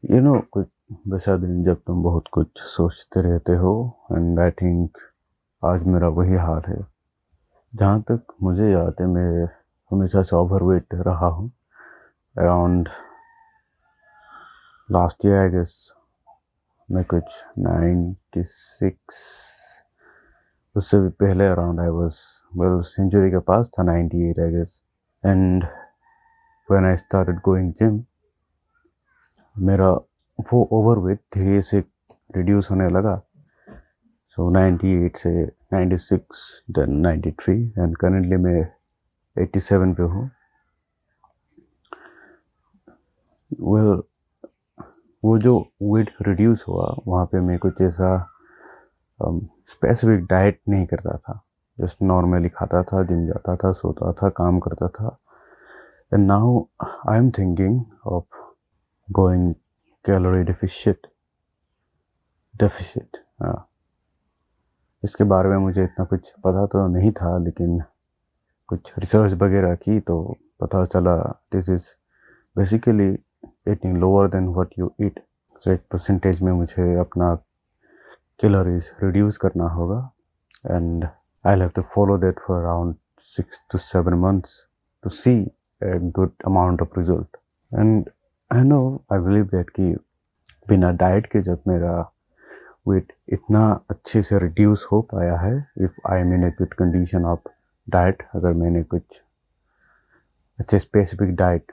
कुछ वैसा दिन जब तुम बहुत कुछ सोचते रहते हो, एंड आई थिंक आज मेरा वही हाल है। जहाँ तक मुझे याद है, मैं हमेशा से ओवरवेट रहा हूँ। Around last year I guess मैं कुछ 96, उससे भी पहले around I was well century के पास था, 98 I guess. And when I started going gym, मेरा वो ओवरवेट धीरे से रिड्यूस होने लगा। सो 98 से 96, देन 93, एंड करेंटली मैं 87 पे हूँ। वेल वो जो वेट रिड्यूस हुआ, वहाँ पे मैं कुछ ऐसा स्पेसिफिक डाइट नहीं करता था। जस्ट नॉर्मली खाता था, जिम जाता था, सोता था, काम करता था। And now I am thinking of going calorie deficit. हाँ, इसके बारे में मुझे इतना कुछ पता तो नहीं था, लेकिन कुछ रिसर्च वगैरह की तो पता चला this is basically eating lower than what you eat. So एक परसेंटेज में मुझे अपना कैलोरीज रिड्यूस करना होगा, and I have to follow that for around 6 to 7 months to see a good amount of result. And I know, I believe that कि बिना diet के जब मेरा वेट इतना अच्छे से रिड्यूस हो पाया है, if I am in a good condition of diet, अगर मैंने कुछ अच्छे स्पेसिफिक डाइट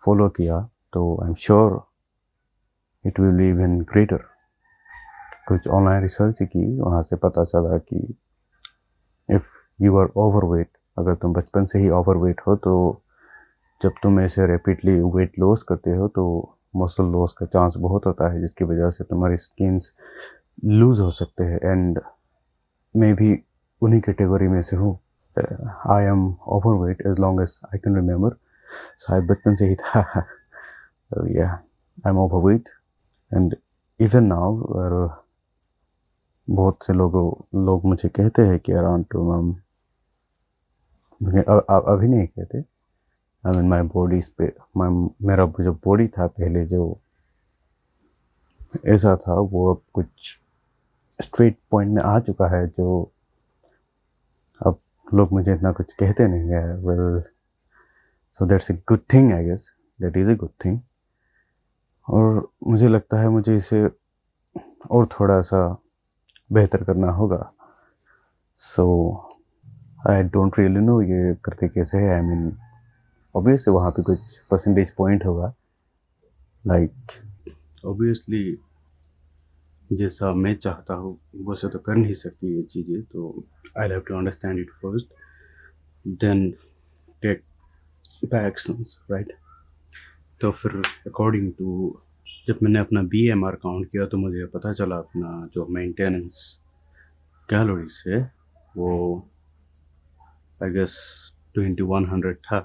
फॉलो किया, तो I am sure it will be even greater. कुछ ऑनलाइन रिसर्च की, वहाँ से पता चला कि इफ़ यू आर ओवरवेट, अगर तुम बचपन से ही ओवरवेट हो, तो जब तुम ऐसे रैपिडली वेट लॉस करते हो तो मसल लॉस का चांस बहुत होता है, जिसकी वजह से तुम्हारी स्किन्स लूज हो सकते हैं। एंड मैं भी उन्हीं कैटेगरी में से हूँ। I am overweight as long as I can remember, शायद बचपन से ही था। या I am overweight, and even now बहुत से लोग मुझे कहते हैं कि अराउंड टू अभी नहीं कहते, आई मीन माई बॉडी पे, मेरा जो बॉडी था पहले, जो ऐसा था, वो अब कुछ स्ट्रेट पॉइंट में आ चुका है, जो अब लोग मुझे इतना कुछ कहते नहीं है। Well, so that's a good thing, I guess that is a good thing. और मुझे लगता है मुझे इसे और थोड़ा सा बेहतर करना होगा। सो आई डोंट रियली नो ये करते कैसे है। आई मीन ऑब्वियसली वहाँ पे कुछ परसेंटेज पॉइंट होगा, लाइक ऑब्वियसली जैसा मैं चाहता हूँ वैसे तो कर नहीं सकती ये चीज़ें, तो I have to understand it first, then take the actions, right. तो फिर अकॉर्डिंग टू, जब मैंने अपना BMR काउंट किया, तो मुझे पता चला अपना जो मेंटेनेंस कैलोरीज है वो आई गेस 2100 था।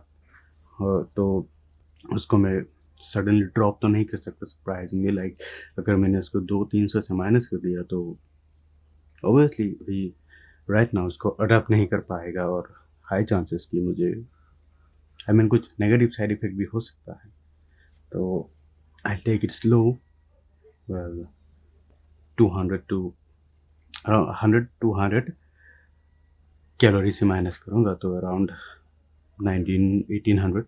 तो उसको मैं सडनली ड्रॉप तो नहीं कर सकता सरप्राइजिंगली। लाइक अगर मैंने उसको 200-300 से माइनस कर दिया, तो ऑब्वियसली भी राइट नाउ उसको अडाप्ट नहीं कर पाएगा, और हाई चांसेस कि मुझे आई मीन कुछ नेगेटिव साइड इफेक्ट भी हो सकता है। तो I take it slow. Well 200 to 100-200 calorie से माइनस करूँगा, तो अराउंड 1800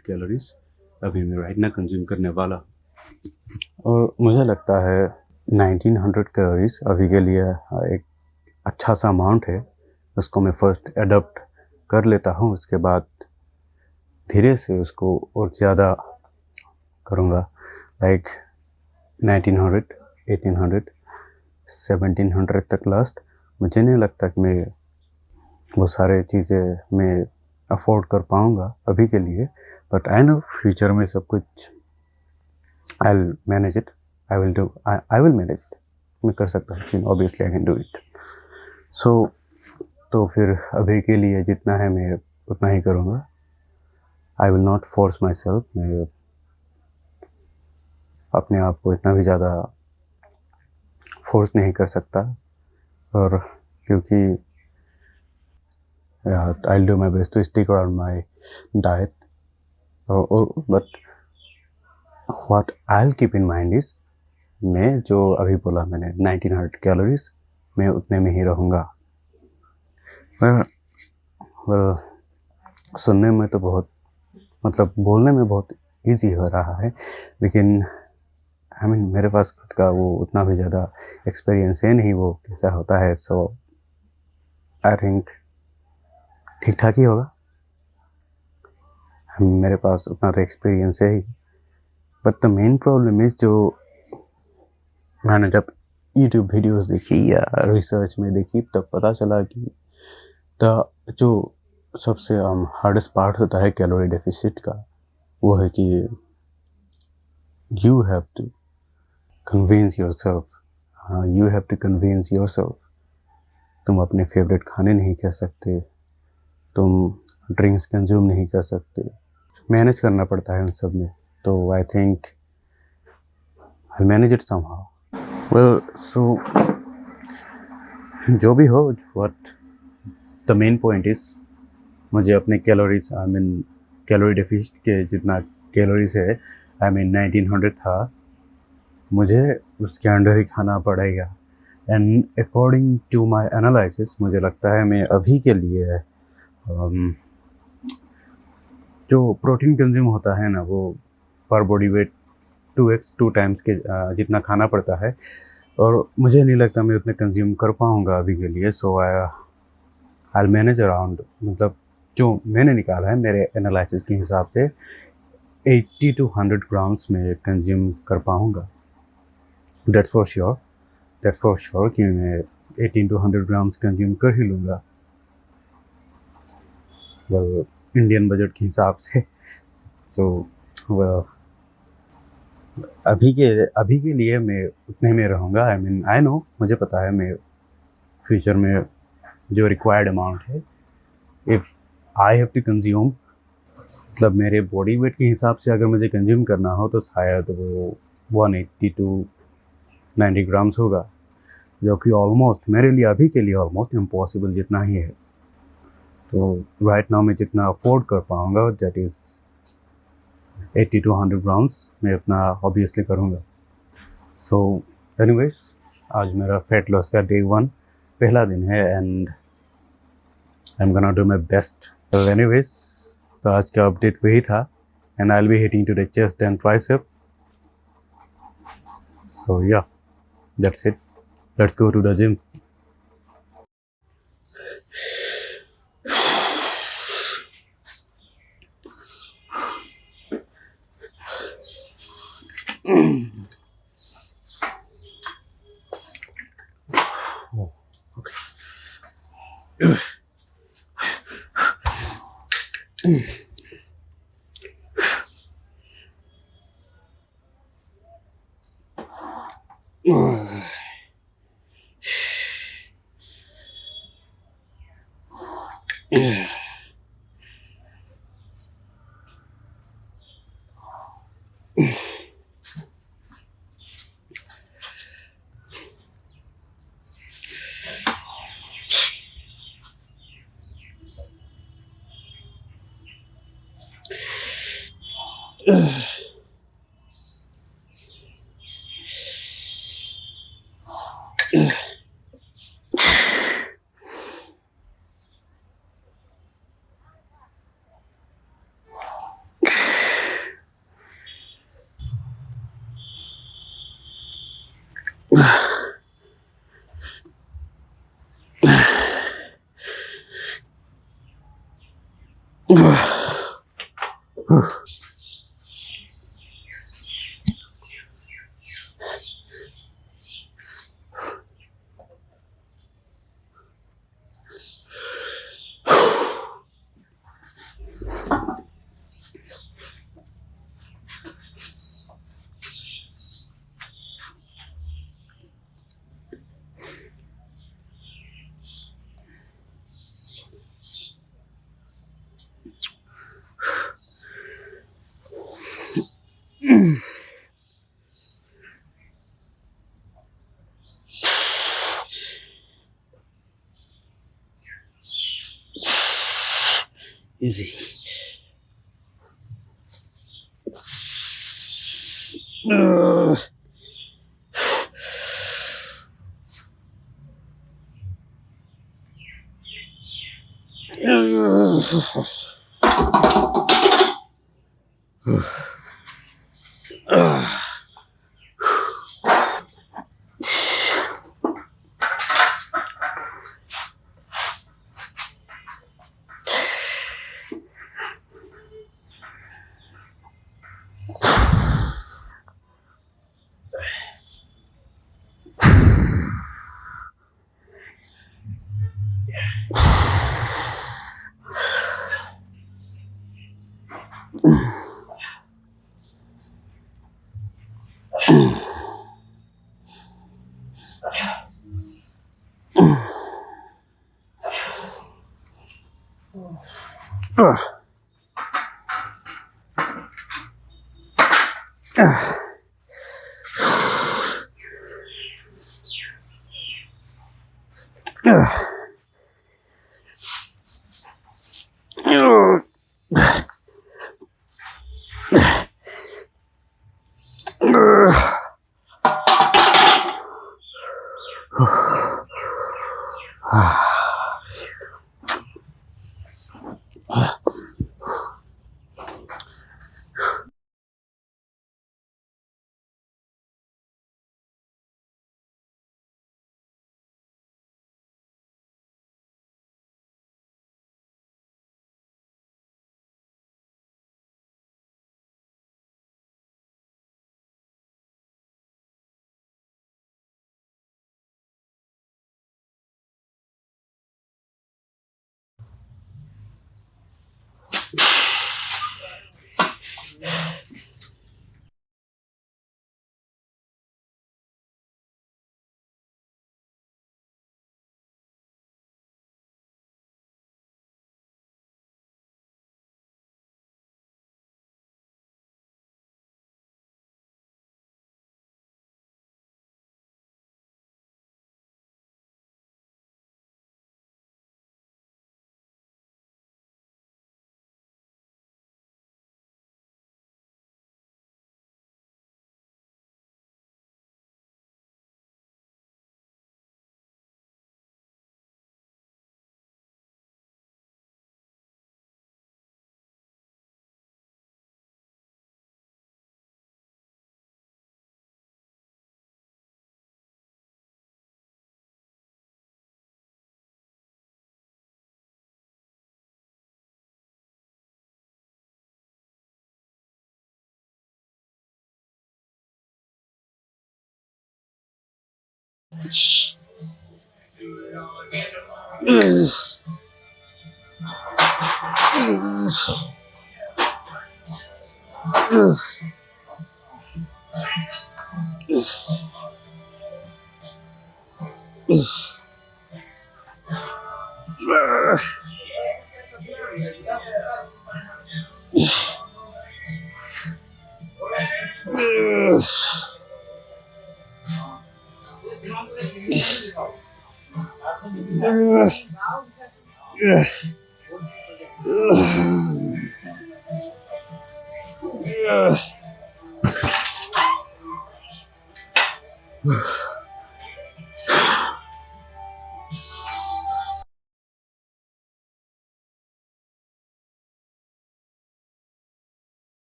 कैलोरीज अभी मैं राइट ना कंज्यूम करने वाला। और मुझे लगता है 1900 कैलोरीज अभी के लिए एक अच्छा सा अमाउंट है। उसको मैं फर्स्ट एडप्ट कर लेता हूँ, उसके बाद धीरे से उसको और ज़्यादा करूँगा। लाइक 1900, 1800, 1700 तक लास्ट। मुझे नहीं लगता कि मैं वो सारे चीज़ें मैं अफोर्ड कर पाऊँगा अभी के लिए, बट आई नो फ्यूचर में सब कुछ I will manage it, I will manage it. मैं कर सकता हूँ, obviously I can do it. So तो फिर अभी के लिए जितना है मैं उतना ही करूँगा। I will not force my self. मैं अपने आप को इतना भी ज़्यादा फोर्स नहीं कर सकता, और क्योंकि I do my best to stick around my diet, और but what I will keep in mind is, मैं जो अभी बोला मैंने 1900 कैलोरीज, मैं उतने में ही रहूँगा। वेल सुनने में तो बहुत, मतलब बोलने में बहुत इजी हो रहा है, लेकिन मेरे पास खुद का वो उतना भी ज़्यादा एक्सपीरियंस है नहीं वो कैसा होता है। सो आई थिंक ठीक ठाक ही होगा। मेरे पास उतना तो एक्सपीरियंस है ही, but the main problem is जो मैंने जब यूट्यूब वीडियोस देखी या रिसर्च में देखी तब पता चला कि जो सबसे हार्डेस्ट पार्ट होता है कैलोरी डेफिसिट का, वो है कि you have to convince yourself, you have to convince yourself. तुम अपने फेवरेट खाने नहीं खा सकते, तुम ड्रिंक्स कंज्यूम नहीं कर सकते, मैनेज करना पड़ता है उन सब में। तो I think I manage it somehow. Well so जो भी हो, what the main point is, मुझे अपने कैलोरीज कैलोरी डेफिसिट के जितना कैलोरीज है 1900 था, मुझे उसके अंडर ही खाना पड़ेगा। And according to my analysis मुझे लगता है मैं अभी के लिए जो प्रोटीन कंज्यूम होता है ना, वो पर बॉडी वेट 2 टाइम्स के जितना खाना पड़ता है, और मुझे नहीं लगता मैं उतने कंज्यूम कर पाऊँगा अभी के लिए। सो आई मैनेज अराउंड, मतलब जो मैंने निकाला है मेरे एनालिसिस के हिसाब से 80 to 100 ग्राम्स में कंज्यूम कर पाऊँगा। दैट्स फॉर श्योर कि मैं 18 to 100 ग्राम्स कंज्यूम कर ही लूँगा, वेल इंडियन बजट के हिसाब से। तो अभी के लिए मैं उतने में रहूँगा। आई नो, मुझे पता है मैं फ्यूचर में जो रिक्वायर्ड अमाउंट है, if I have to consume, मतलब मेरे बॉडी वेट के हिसाब से अगर मुझे कंज्यूम करना हो तो शायद वो 180 to 90 ग्राम्स होगा, जो कि ऑलमोस्ट मेरे लिए अभी के लिए ऑलमोस्ट इम्पॉसिबल जितना ही है। तो राइट नाउ मैं जितना अफोर्ड कर पाऊँगा दैट इज़ 80 to 100 ग्राम्स, मैं उतना ऑब्वियसली करूँगा। सो एनीवेज, आज मेरा फैट लॉस का डे 1 पहला दिन है and I am gonna do my best. Anyways, तो आज का अपडेट वही था, and I will be hitting to the chest and tricep. So yeah, that's it, let's go to the gym. Easy.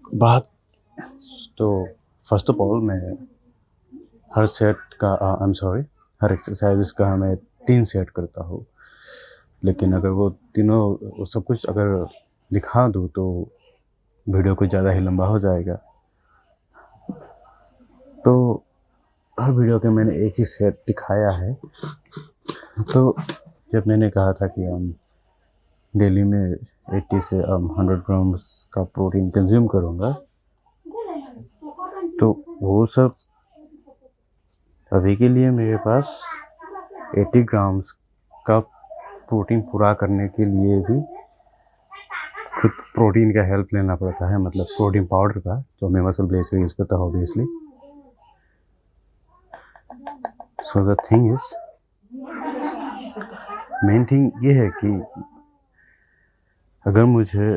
बात तो फर्स्ट ऑफ ऑल मैं हर set का I am sorry her exercise का मैं 3 सेट करता हूँ, लेकिन अगर वो तीनों वो सब कुछ अगर दिखा दूँ तो वीडियो कुछ ज़्यादा ही लंबा हो जाएगा। तो हर वीडियो के मैंने एक ही सेट दिखाया है। तो जब मैंने कहा था कि हम डेली में 80 से 100 ग्राम्स का प्रोटीन कंज्यूम करूँगा, तो वो सब अभी के लिए मेरे पास 80 ग्राम्स का प्रोटीन पूरा करने के लिए भी खुद प्रोटीन का हेल्प लेना पड़ता है, मतलब प्रोटीन पाउडर का, जो मैं मसल ब्लेज का यूज़ करता हूँ obviously. So the thing is, main thing ये है कि अगर मुझे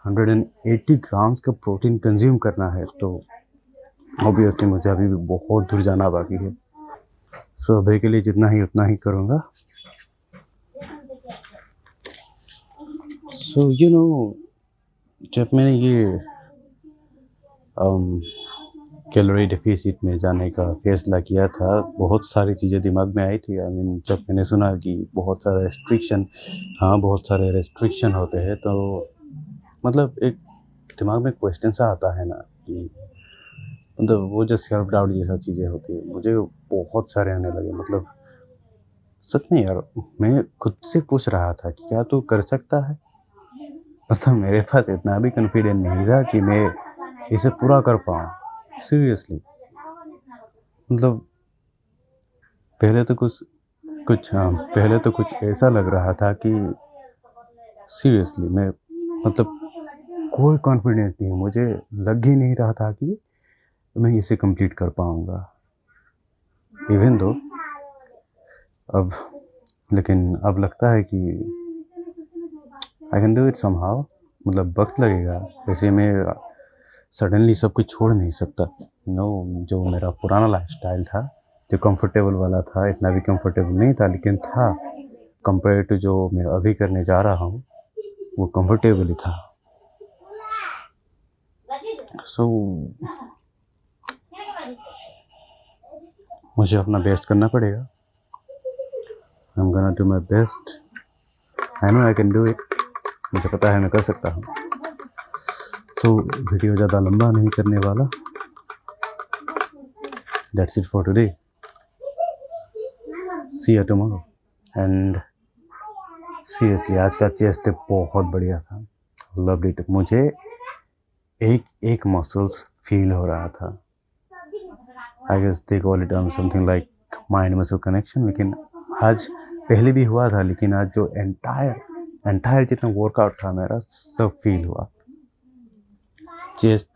180 ग्राम्स का प्रोटीन कंज्यूम करना है तो ऑब्वियसली मुझे अभी भी बहुत दूर जाना बाकी है। सो अभी के लिए जितना ही उतना ही करूँगा। सो यू नो, जब मैंने ये कैलोरी डेफिसिट में जाने का फैसला किया था, बहुत सारी चीज़ें दिमाग में आई थी। आई मीन जब मैंने सुना कि बहुत सारे रेस्ट्रिक्शन, हाँ बहुत सारे रेस्ट्रिक्शन होते हैं, तो मतलब एक दिमाग में क्वेश्चन सा आता है ना कि मतलब वो जो सेल्फ डाउट जैसा चीज़ें होती है, मुझे बहुत सारे आने लगे। मतलब सच में यार, मैं खुद से पूछ रहा था कि क्या तू कर सकता है? मतलब मेरे पास इतना भी कॉन्फिडेंस नहीं था कि मैं इसे पूरा कर पाऊँ। सीरियसली, मतलब पहले तो पहले तो कुछ ऐसा लग रहा था कि सीरियसली मैं, मतलब कोई कॉन्फिडेंस नहीं, मुझे लग ही नहीं रहा था कि मैं इसे कंप्लीट कर पाऊँगा। इवन दो अब, लेकिन अब लगता है कि आई कैन डू इट समहाउ। मतलब वक्त लगेगा, वैसे मैं सडनली सब कुछ छोड़ नहीं सकता। नो, जो मेरा पुराना लाइफस्टाइल था, जो कंफर्टेबल वाला था, इतना भी कंफर्टेबल नहीं था लेकिन था, कंपेयर टू जो मैं अभी करने जा रहा हूँ, वो कंफर्टेबल ही था। सो मुझे अपना बेस्ट करना पड़ेगा। आई am gonna do my best. I know I can do it. मुझे पता है मैं कर सकता हूँ। सो वीडियो ज़्यादा लंबा नहीं करने वाला। That's it for today. See you tomorrow. And seriously आज का चेस्ट बहुत बढ़िया था, लव्ड इट। मुझे एक एक मसल्स फील हो रहा था। I guess they call it something like mind muscle connection. लेकिन आज पहले भी हुआ था, लेकिन आज जो एंटायर जितना वर्कआउट था मेरा, सब फील हुआ। चेस्ट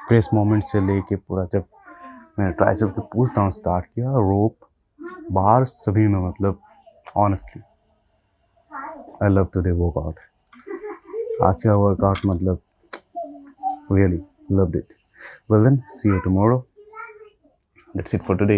प्रेस मोमेंट से लेके पूरा, जब मैंने ट्राइसेप को पुश डाउन स्टार्ट किया, रोप बार सभी में, मतलब honestly I love today workout. आज का वर्कआउट मतलब really loved it. Well then, see you tomorrow. That's it for today.